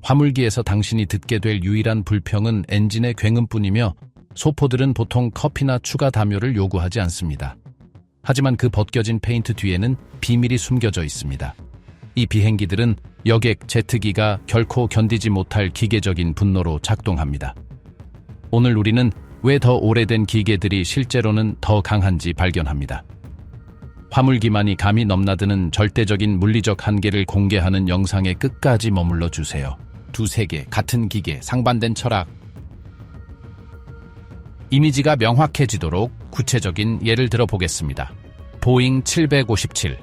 화물기에서 당신이 듣게 될 유일한 불평은 엔진의 굉음뿐이며 소포들은 보통 커피나 추가 담요를 요구하지 않습니다. 하지만 그 벗겨진 페인트 뒤에는 비밀이 숨겨져 있습니다. 이 비행기들은 여객 제트기가 결코 견디지 못할 기계적인 분노로 작동합니다. 오늘 우리는 왜 더 오래된 기계들이 실제로는 더 강한지 발견합니다. 화물기만이 감히 넘나드는 절대적인 물리적 한계를 공개하는 영상의 끝까지 머물러 주세요. 두 세계, 같은 기계, 상반된 철학. 이미지가 명확해지도록 구체적인 예를 들어보겠습니다. 보잉 757.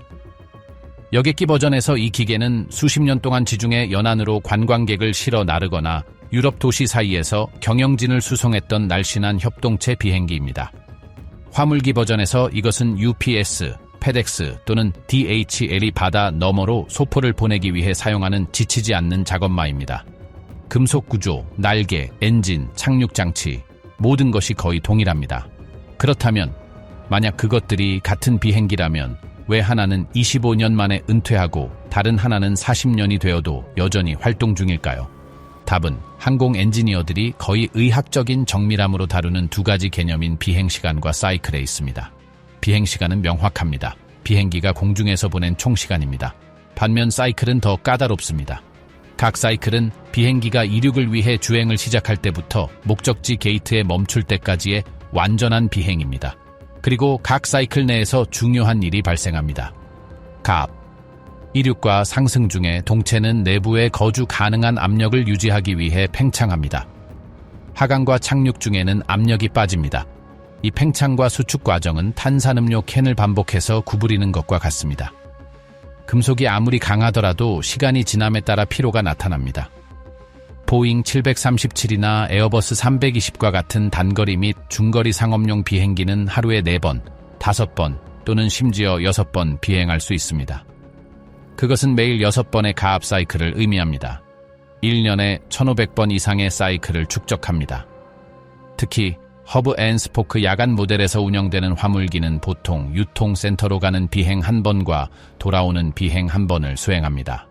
여객기 버전에서 이 기계는 수십 년 동안 지중해 연안으로 관광객을 실어 나르거나 유럽 도시 사이에서 경영진을 수송했던 날씬한 협동체 비행기입니다. 화물기 버전에서 이것은 UPS, 페덱스 또는 DHL이 바다 너머로 소포를 보내기 위해 사용하는 지치지 않는 작업마입니다. 금속 구조, 날개, 엔진, 착륙 장치, 모든 것이 거의 동일합니다. 그렇다면 만약 그것들이 같은 비행기라면 왜 하나는 25년 만에 은퇴하고 다른 하나는 40년이 되어도 여전히 활동 중일까요? 답은 항공 엔지니어들이 거의 의학적인 정밀함으로 다루는 두 가지 개념인 비행시간과 사이클에 있습니다. 비행시간은 명확합니다. 비행기가 공중에서 보낸 총시간입니다. 반면 사이클은 더 까다롭습니다. 각 사이클은 비행기가 이륙을 위해 주행을 시작할 때부터 목적지 게이트에 멈출 때까지의 완전한 비행입니다. 그리고 각 사이클 내에서 중요한 일이 발생합니다. 갑. 이륙과 상승 중에 동체는 내부에 거주 가능한 압력을 유지하기 위해 팽창합니다. 하강과 착륙 중에는 압력이 빠집니다. 이 팽창과 수축 과정은 탄산음료 캔을 반복해서 구부리는 것과 같습니다. 금속이 아무리 강하더라도 시간이 지남에 따라 피로가 나타납니다. 보잉 737이나 에어버스 320과 같은 단거리 및 중거리 상업용 비행기는 하루에 4번, 5번 또는 심지어 6번 비행할 수 있습니다. 그것은 매일 6번의 가압 사이클을 의미합니다. 1년에 1500번 이상의 사이클을 축적합니다. 특히 허브 앤 스포크 야간 모델에서 운영되는 화물기는 보통 유통센터로 가는 비행 1번과 돌아오는 비행 1번을 수행합니다.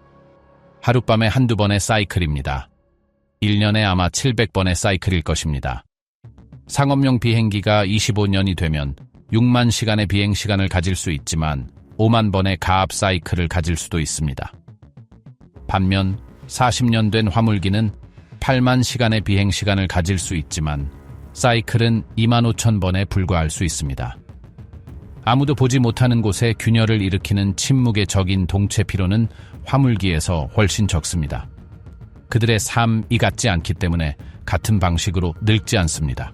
하룻밤에 한두 번의 사이클입니다. 1년에 아마 700번의 사이클일 것입니다. 상업용 비행기가 25년이 되면 6만 시간의 비행시간을 가질 수 있지만 5만 번의 가압 사이클을 가질 수도 있습니다. 반면 40년 된 화물기는 8만 시간의 비행시간을 가질 수 있지만 사이클은 2만 5천 번에 불과할 수 있습니다. 아무도 보지 못하는 곳에 균열을 일으키는 침묵의 적인 동체 피로는 화물기에서 훨씬 적습니다. 그들의 삶이 같지 않기 때문에 같은 방식으로 늙지 않습니다.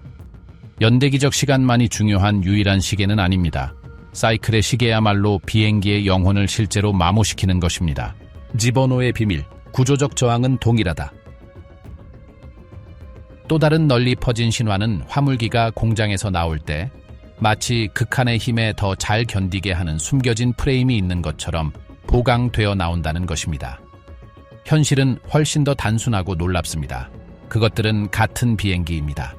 연대기적 시간만이 중요한 유일한 시계는 아닙니다. 사이클의 시계야말로 비행기의 영혼을 실제로 마모시키는 것입니다. 지버노의 비밀, 구조적 저항은 동일하다. 또 다른 널리 퍼진 신화는 화물기가 공장에서 나올 때 마치 극한의 힘에 더 잘 견디게 하는 숨겨진 프레임이 있는 것처럼 보강되어 나온다는 것입니다. 현실은 훨씬 더 단순하고 놀랍습니다. 그것들은 같은 비행기입니다.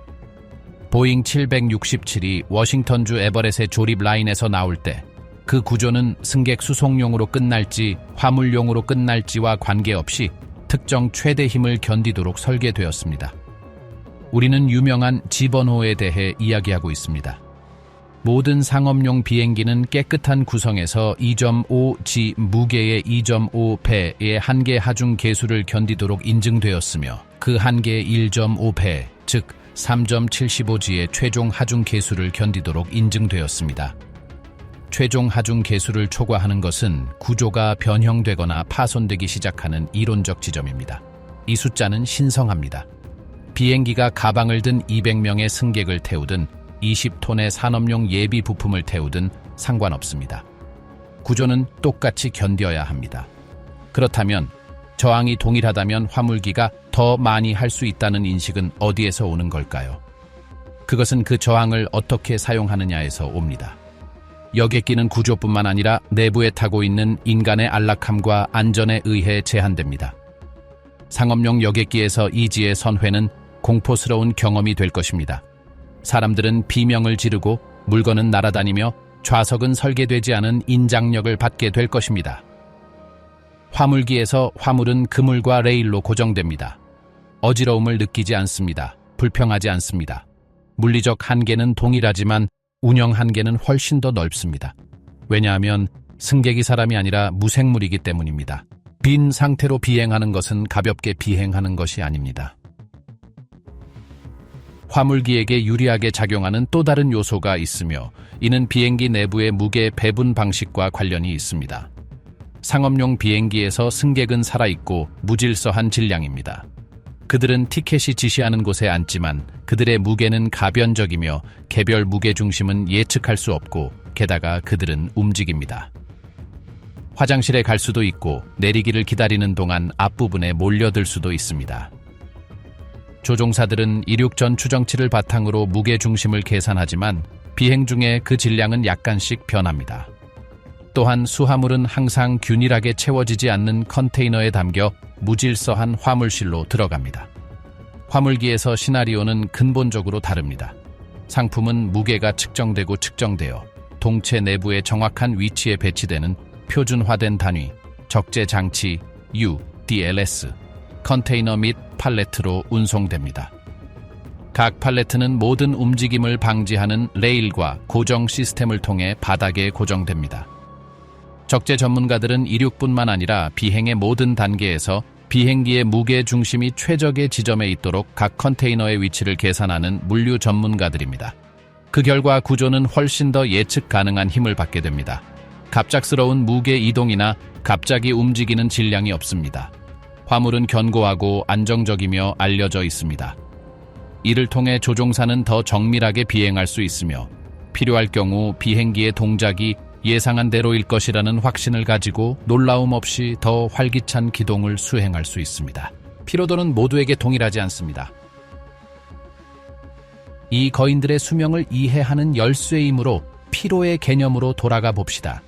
보잉 767이 워싱턴주 에버렛의 조립 라인에서 나올 때 그 구조는 승객 수송용으로 끝날지 화물용으로 끝날지와 관계없이 특정 최대 힘을 견디도록 설계되었습니다. 우리는 유명한 지번호에 대해 이야기하고 있습니다. 모든 상업용 비행기는 깨끗한 구성에서 2.5g 무게의 2.5배의 한계 하중 계수를 견디도록 인증되었으며 그 한계의 1.5배, 즉 3.75g의 최종 하중 계수를 견디도록 인증되었습니다. 최종 하중 계수를 초과하는 것은 구조가 변형되거나 파손되기 시작하는 이론적 지점입니다. 이 숫자는 신성합니다. 비행기가 가방을 든 200명의 승객을 태우든 20톤의 산업용 예비 부품을 태우든 상관없습니다. 구조는 똑같이 견뎌야 합니다. 그렇다면 저항이 동일하다면 화물기가 더 많이 할 수 있다는 인식은 어디에서 오는 걸까요? 그것은 그 저항을 어떻게 사용하느냐에서 옵니다. 여객기는 구조뿐만 아니라 내부에 타고 있는 인간의 안락함과 안전에 의해 제한됩니다. 상업용 여객기에서 이지의 선회는 공포스러운 경험이 될 것입니다. 사람들은 비명을 지르고 물건은 날아다니며 좌석은 설계되지 않은 인장력을 받게 될 것입니다. 화물기에서 화물은 그물과 레일로 고정됩니다. 어지러움을 느끼지 않습니다. 불평하지 않습니다. 물리적 한계는 동일하지만 운영 한계는 훨씬 더 넓습니다. 왜냐하면 승객이 사람이 아니라 무생물이기 때문입니다. 빈 상태로 비행하는 것은 가볍게 비행하는 것이 아닙니다. 화물기에게 유리하게 작용하는 또 다른 요소가 있으며 이는 비행기 내부의 무게 배분 방식과 관련이 있습니다. 상업용 비행기에서 승객은 살아있고 무질서한 질량입니다. 그들은 티켓이 지시하는 곳에 앉지만 그들의 무게는 가변적이며 개별 무게 중심은 예측할 수 없고 게다가 그들은 움직입니다. 화장실에 갈 수도 있고 내리기를 기다리는 동안 앞부분에 몰려들 수도 있습니다. 조종사들은 이륙 전 추정치를 바탕으로 무게 중심을 계산하지만 비행 중에 그 질량은 약간씩 변합니다. 또한 수화물은 항상 균일하게 채워지지 않는 컨테이너에 담겨 무질서한 화물실로 들어갑니다. 화물기에서 시나리오는 근본적으로 다릅니다. 상품은 무게가 측정되어 동체 내부의 정확한 위치에 배치되는 표준화된 단위, 적재 장치 UDLS, 컨테이너 및 팔레트로 운송됩니다. 각 팔레트는 모든 움직임을 방지하는 레일과 고정 시스템을 통해 바닥에 고정됩니다. 적재 전문가들은 이륙뿐만 아니라 비행의 모든 단계에서 비행기의 무게 중심이 최적의 지점에 있도록 각 컨테이너의 위치를 계산하는 물류 전문가들입니다. 그 결과 구조는 훨씬 더 예측 가능한 힘을 받게 됩니다. 갑작스러운 무게 이동이나 갑자기 움직이는 질량이 없습니다. 화물은 견고하고 안정적이며 알려져 있습니다. 이를 통해 조종사는 더 정밀하게 비행할 수 있으며 필요할 경우 비행기의 동작이 예상한 대로일 것이라는 확신을 가지고 놀라움 없이 더 활기찬 기동을 수행할 수 있습니다. 피로도는 모두에게 동일하지 않습니다. 이 거인들의 수명을 이해하는 열쇠이므로 피로의 개념으로 돌아가 봅시다.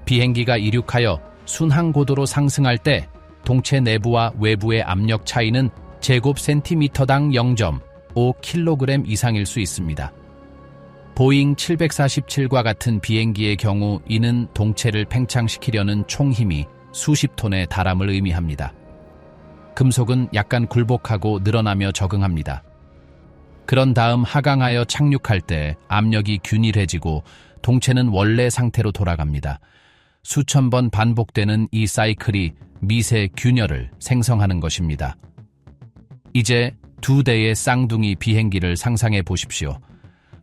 비행기가 이륙하여 순항 고도로 상승할 때 동체 내부와 외부의 압력 차이는 제곱 센티미터당 0.5kg 이상일 수 있습니다. 보잉 747과 같은 비행기의 경우 이는 동체를 팽창시키려는 총 힘이 수십 톤에 달함을 의미합니다. 금속은 약간 굴복하고 늘어나며 적응합니다. 그런 다음 하강하여 착륙할 때 압력이 균일해지고 동체는 원래 상태로 돌아갑니다. 수천 번 반복되는 이 사이클이 미세 균열을 생성하는 것입니다. 이제 두 대의 쌍둥이 비행기를 상상해 보십시오.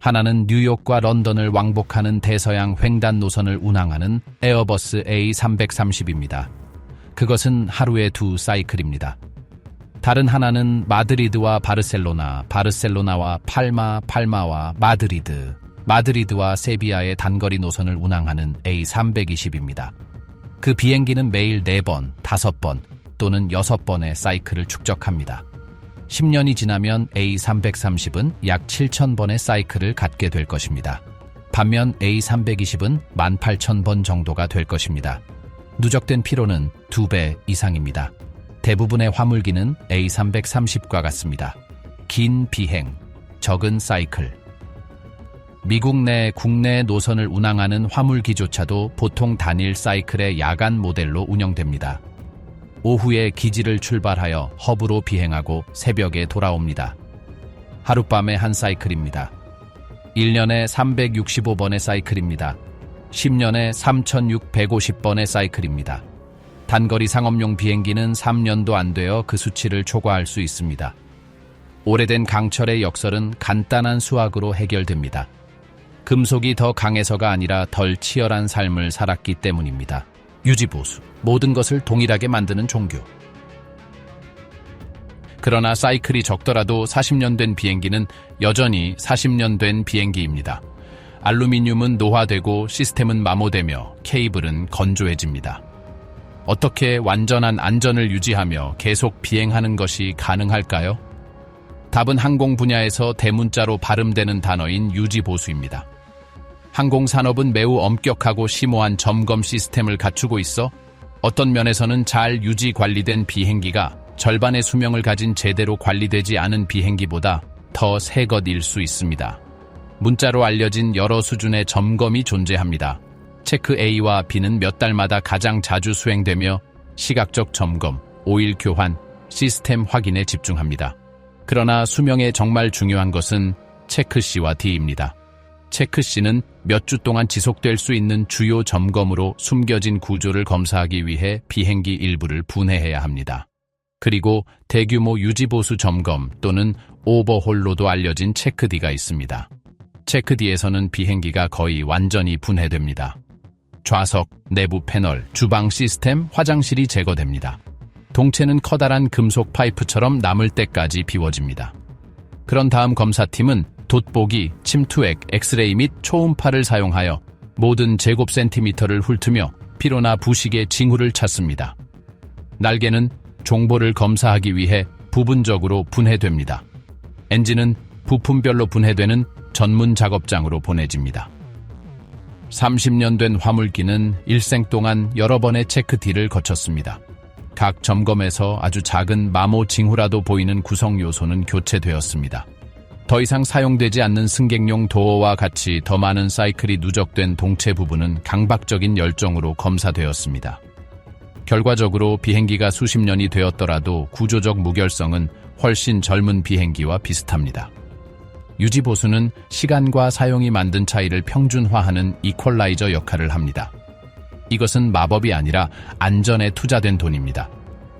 하나는 뉴욕과 런던을 왕복하는 대서양 횡단 노선을 운항하는 에어버스 A330입니다. 그것은 하루에 두 사이클입니다. 다른 하나는 마드리드와 바르셀로나, 바르셀로나와 팔마, 팔마와 마드리드, 마드리드와 세비야의 단거리 노선을 운항하는 A320입니다. 그 비행기는 매일 4번, 5번 또는 6번의 사이클을 축적합니다. 10년이 지나면 A330은 약 7,000번의 사이클을 갖게 될 것입니다. 반면 A320은 18,000번 정도가 될 것입니다. 누적된 피로는 2배 이상입니다. 대부분의 화물기는 A330과 같습니다. 긴 비행, 적은 사이클. 미국 내 국내 노선을 운항하는 화물기조차도 보통 단일 사이클의 야간 모델로 운영됩니다. 오후에 기지를 출발하여 허브로 비행하고 새벽에 돌아옵니다. 하룻밤에 한 사이클입니다. 1년에 365번의 사이클입니다. 10년에 3,650번의 사이클입니다. 단거리 상업용 비행기는 3년도 안 되어 그 수치를 초과할 수 있습니다. 오래된 강철의 역설은 간단한 수학으로 해결됩니다. 금속이 더 강해서가 아니라 덜 치열한 삶을 살았기 때문입니다. 유지보수, 모든 것을 동일하게 만드는 종교. 그러나 사이클이 적더라도 40년 된 비행기는 여전히 40년 된 비행기입니다. 알루미늄은 노화되고 시스템은 마모되며 케이블은 건조해집니다. 어떻게 완전한 안전을 유지하며 계속 비행하는 것이 가능할까요? 답은 항공 분야에서 대문자로 발음되는 단어인 유지보수입니다. 항공산업은 매우 엄격하고 심오한 점검 시스템을 갖추고 있어 어떤 면에서는 잘 유지 관리된 비행기가 절반의 수명을 가진 제대로 관리되지 않은 비행기보다 더 새 것일 수 있습니다. 문자로 알려진 여러 수준의 점검이 존재합니다. 체크 A와 B는 몇 달마다 가장 자주 수행되며 시각적 점검, 오일 교환, 시스템 확인에 집중합니다. 그러나 수명에 정말 중요한 것은 체크 C와 D입니다. 체크 C는 몇 주 동안 지속될 수 있는 주요 점검으로 숨겨진 구조를 검사하기 위해 비행기 일부를 분해해야 합니다. 그리고 대규모 유지보수 점검 또는 오버홀로도 알려진 체크 D가 있습니다. 체크 D에서는 비행기가 거의 완전히 분해됩니다. 좌석, 내부 패널, 주방 시스템, 화장실이 제거됩니다. 동체는 커다란 금속 파이프처럼 남을 때까지 비워집니다. 그런 다음 검사팀은 돋보기, 침투액, 엑스레이 및 초음파를 사용하여 모든 제곱 센티미터를 훑으며 피로나 부식의 징후를 찾습니다. 날개는 종보를 검사하기 위해 부분적으로 분해됩니다. 엔진은 부품별로 분해되는 전문 작업장으로 보내집니다. 30년 된 화물기는 일생 동안 여러 번의 체크 D를 거쳤습니다. 각 점검에서 아주 작은 마모 징후라도 보이는 구성 요소는 교체되었습니다. 더 이상 사용되지 않는 승객용 도어와 같이 더 많은 사이클이 누적된 동체 부분은 강박적인 열정으로 검사되었습니다. 결과적으로 비행기가 수십 년이 되었더라도 구조적 무결성은 훨씬 젊은 비행기와 비슷합니다. 유지보수는 시간과 사용이 만든 차이를 평준화하는 이퀄라이저 역할을 합니다. 이것은 마법이 아니라 안전에 투자된 돈입니다.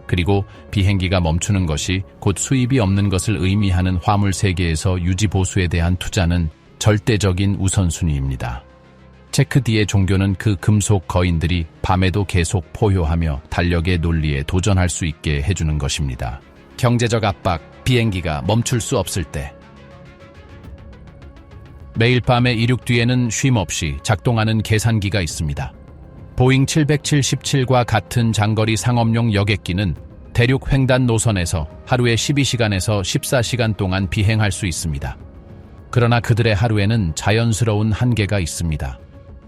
그리고 비행기가 멈추는 것이 곧 수입이 없는 것을 의미하는 화물 세계에서 유지보수에 대한 투자는 절대적인 우선순위입니다. 체크 D의 종교는 그 금속 거인들이 밤에도 계속 포효하며 달력의 논리에 도전할 수 있게 해주는 것입니다. 경제적 압박, 비행기가 멈출 수 없을 때. 매일 밤의 이륙 뒤에는 쉼 없이 작동하는 계산기가 있습니다. 보잉 777과 같은 장거리 상업용 여객기는 대륙 횡단 노선에서 하루에 12시간에서 14시간 동안 비행할 수 있습니다. 그러나 그들의 하루에는 자연스러운 한계가 있습니다.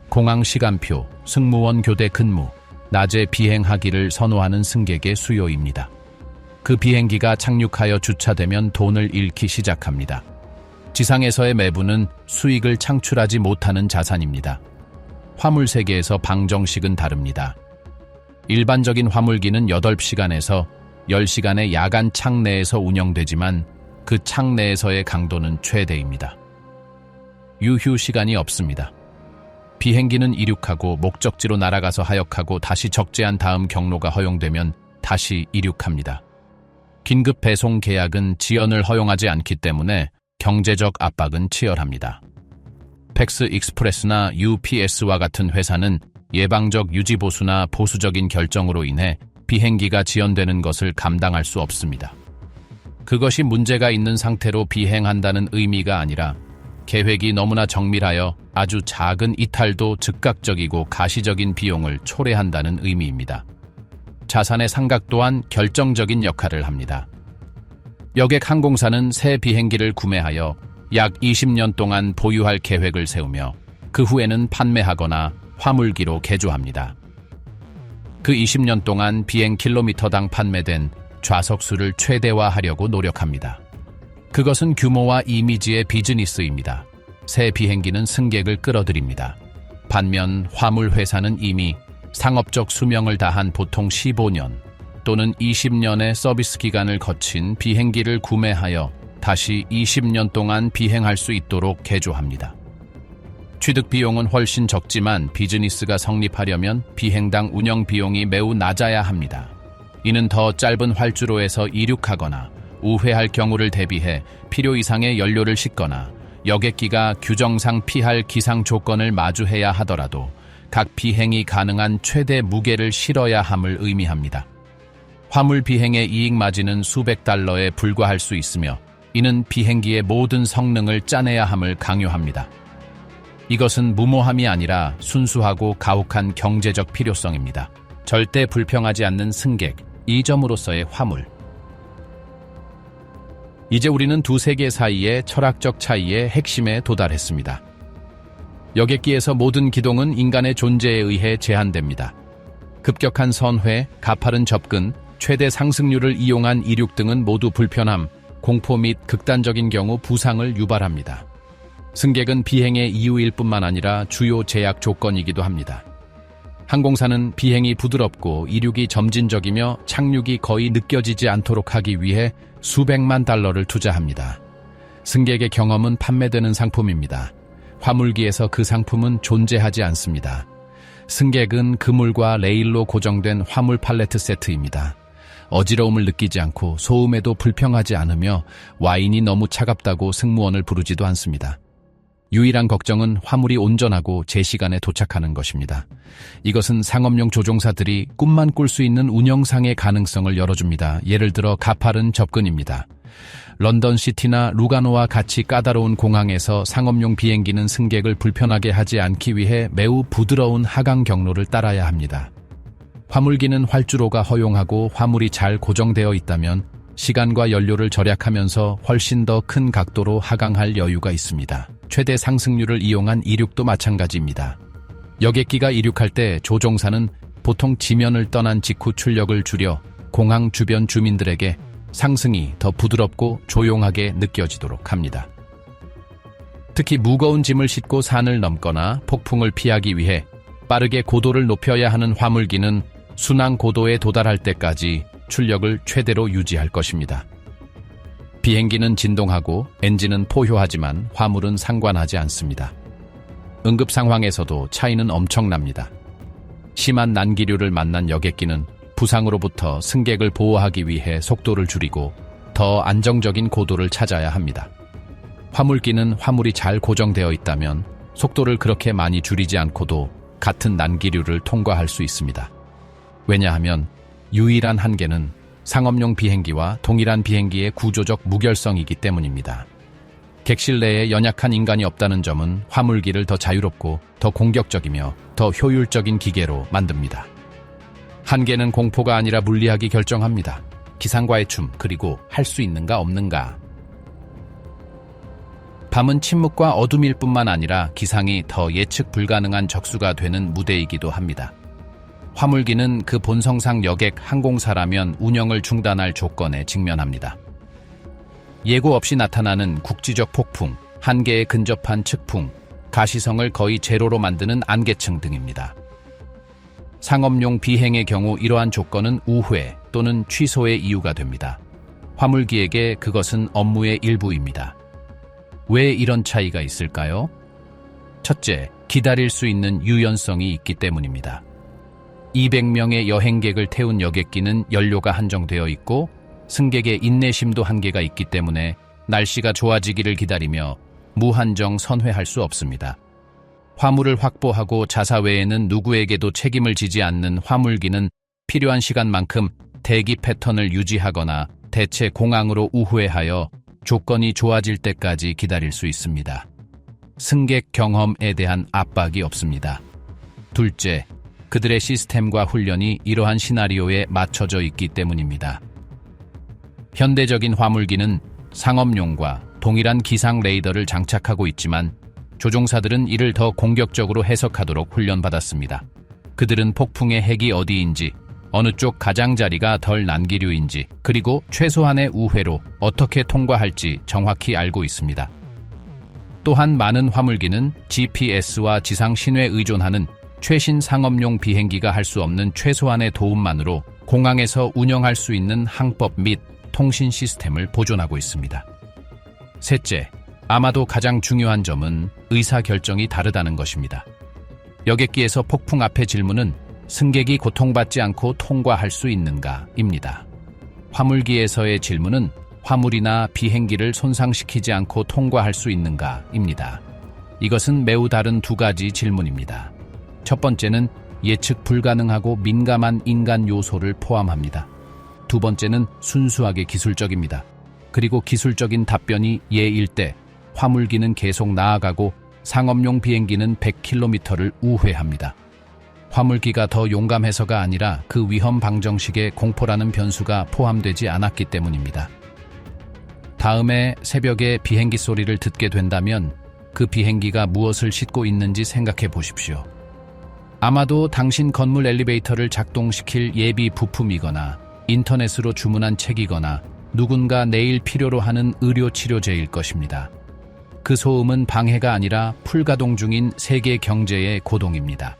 공항 시간표, 승무원 교대 근무, 낮에 비행하기를 선호하는 승객의 수요입니다. 그 비행기가 착륙하여 주차되면 돈을 잃기 시작합니다. 지상에서의 매부는 수익을 창출하지 못하는 자산입니다. 화물 세계에서 방정식은 다릅니다. 일반적인 화물기는 8시간에서 10시간의 야간 창 내에서 운영되지만 그 창 내에서의 강도는 최대입니다. 유휴 시간이 없습니다. 비행기는 이륙하고 목적지로 날아가서 하역하고 다시 적재한 다음 경로가 허용되면 다시 이륙합니다. 긴급 배송 계약은 지연을 허용하지 않기 때문에 경제적 압박은 치열합니다. 팩스 익스프레스나 UPS와 같은 회사는 예방적 유지보수나 보수적인 결정으로 인해 비행기가 지연되는 것을 감당할 수 없습니다. 그것이 문제가 있는 상태로 비행한다는 의미가 아니라 계획이 너무나 정밀하여 아주 작은 이탈도 즉각적이고 가시적인 비용을 초래한다는 의미입니다. 자산의 상각 또한 결정적인 역할을 합니다. 여객 항공사는 새 비행기를 구매하여 약 20년 동안 보유할 계획을 세우며 그 후에는 판매하거나 화물기로 개조합니다. 그 20년 동안 비행 킬로미터당 판매된 좌석 수를 최대화하려고 노력합니다. 그것은 규모와 이미지의 비즈니스입니다. 새 비행기는 승객을 끌어들입니다. 반면 화물 회사는 이미 상업적 수명을 다한 보통 15년 또는 20년의 서비스 기간을 거친 비행기를 구매하여 다시 20년 동안 비행할 수 있도록 개조합니다. 취득 비용은 훨씬 적지만 비즈니스가 성립하려면 비행당 운영 비용이 매우 낮아야 합니다. 이는 더 짧은 활주로에서 이륙하거나 우회할 경우를 대비해 필요 이상의 연료를 싣거나 여객기가 규정상 피할 기상 조건을 마주해야 하더라도 각 비행이 가능한 최대 무게를 실어야 함을 의미합니다. 화물 비행의 이익 마진은 수백 달러에 불과할 수 있으며 이는 비행기의 모든 성능을 짜내야 함을 강요합니다. 이것은 무모함이 아니라 순수하고 가혹한 경제적 필요성입니다. 절대 불평하지 않는 승객, 이 점으로서의 화물. 이제 우리는 두 세계 사이의 철학적 차이의 핵심에 도달했습니다. 여객기에서 모든 기동은 인간의 존재에 의해 제한됩니다. 급격한 선회, 가파른 접근, 최대 상승률을 이용한 이륙 등은 모두 불편함, 공포 및 극단적인 경우 부상을 유발합니다. 승객은 비행의 이유일 뿐만 아니라 주요 제약 조건이기도 합니다. 항공사는 비행이 부드럽고 이륙이 점진적이며 착륙이 거의 느껴지지 않도록 하기 위해 수백만 달러를 투자합니다. 승객의 경험은 판매되는 상품입니다. 화물기에서 그 상품은 존재하지 않습니다. 승객은 그물과 레일로 고정된 화물 팔레트 세트입니다. 어지러움을 느끼지 않고 소음에도 불평하지 않으며 와인이 너무 차갑다고 승무원을 부르지도 않습니다. 유일한 걱정은 화물이 온전하고 제 시간에 도착하는 것입니다. 이것은 상업용 조종사들이 꿈만 꿀 수 있는 운영상의 가능성을 열어줍니다. 예를 들어 가파른 접근입니다. 런던 시티나 루가노와 같이 까다로운 공항에서 상업용 비행기는 승객을 불편하게 하지 않기 위해 매우 부드러운 하강 경로를 따라야 합니다. 화물기는 활주로가 허용하고 화물이 잘 고정되어 있다면 시간과 연료를 절약하면서 훨씬 더 큰 각도로 하강할 여유가 있습니다. 최대 상승률을 이용한 이륙도 마찬가지입니다. 여객기가 이륙할 때 조종사는 보통 지면을 떠난 직후 출력을 줄여 공항 주변 주민들에게 상승이 더 부드럽고 조용하게 느껴지도록 합니다. 특히 무거운 짐을 싣고 산을 넘거나 폭풍을 피하기 위해 빠르게 고도를 높여야 하는 화물기는 순항 고도에 도달할 때까지 출력을 최대로 유지할 것입니다. 비행기는 진동하고 엔진은 포효하지만 화물은 상관하지 않습니다. 응급 상황에서도 차이는 엄청납니다. 심한 난기류를 만난 여객기는 부상으로부터 승객을 보호하기 위해 속도를 줄이고 더 안정적인 고도를 찾아야 합니다. 화물기는 화물이 잘 고정되어 있다면 속도를 그렇게 많이 줄이지 않고도 같은 난기류를 통과할 수 있습니다. 왜냐하면 유일한 한계는 상업용 비행기와 동일한 비행기의 구조적 무결성이기 때문입니다. 객실 내에 연약한 인간이 없다는 점은 화물기를 더 자유롭고 더 공격적이며 더 효율적인 기계로 만듭니다. 한계는 공포가 아니라 물리학이 결정합니다. 기상과의 춤, 그리고 할 수 있는가 없는가. 밤은 침묵과 어둠일 뿐만 아니라 기상이 더 예측 불가능한 적수가 되는 무대이기도 합니다. 화물기는 그 본성상 여객 항공사라면 운영을 중단할 조건에 직면합니다. 예고 없이 나타나는 국지적 폭풍, 한계에 근접한 측풍, 가시성을 거의 제로로 만드는 안개층 등입니다. 상업용 비행의 경우 이러한 조건은 우회 또는 취소의 이유가 됩니다. 화물기에게 그것은 업무의 일부입니다. 왜 이런 차이가 있을까요? 첫째, 기다릴 수 있는 유연성이 있기 때문입니다. 200명의 여행객을 태운 여객기는 연료가 한정되어 있고 승객의 인내심도 한계가 있기 때문에 날씨가 좋아지기를 기다리며 무한정 선회할 수 없습니다. 화물을 확보하고 자사 외에는 누구에게도 책임을 지지 않는 화물기는 필요한 시간만큼 대기 패턴을 유지하거나 대체 공항으로 우회하여 조건이 좋아질 때까지 기다릴 수 있습니다. 승객 경험에 대한 압박이 없습니다. 둘째, 그들의 시스템과 훈련이 이러한 시나리오에 맞춰져 있기 때문입니다. 현대적인 화물기는 상업용과 동일한 기상 레이더를 장착하고 있지만 조종사들은 이를 더 공격적으로 해석하도록 훈련받았습니다. 그들은 폭풍의 핵이 어디인지, 어느 쪽 가장자리가 덜 난기류인지, 그리고 최소한의 우회로 어떻게 통과할지 정확히 알고 있습니다. 또한 많은 화물기는 GPS와 지상 신호에 의존하는 최신 상업용 비행기가 할 수 없는 최소한의 도움만으로 공항에서 운영할 수 있는 항법 및 통신 시스템을 보존하고 있습니다. 셋째, 아마도 가장 중요한 점은 의사결정이 다르다는 것입니다. 여객기에서 폭풍 앞의 질문은 승객이 고통받지 않고 통과할 수 있는가입니다. 화물기에서의 질문은 화물이나 비행기를 손상시키지 않고 통과할 수 있는가입니다. 이것은 매우 다른 두 가지 질문입니다. 첫 번째는 예측 불가능하고 민감한 인간 요소를 포함합니다. 두 번째는 순수하게 기술적입니다. 그리고 기술적인 답변이 예일 때 화물기는 계속 나아가고 상업용 비행기는 100km를 우회합니다. 화물기가 더 용감해서가 아니라 그 위험 방정식에 공포라는 변수가 포함되지 않았기 때문입니다. 다음에 새벽에 비행기 소리를 듣게 된다면 그 비행기가 무엇을 싣고 있는지 생각해 보십시오. 아마도 당신 건물 엘리베이터를 작동시킬 예비 부품이거나 인터넷으로 주문한 책이거나 누군가 내일 필요로 하는 의료치료제일 것입니다. 그 소음은 방해가 아니라 풀가동 중인 세계 경제의 고동입니다.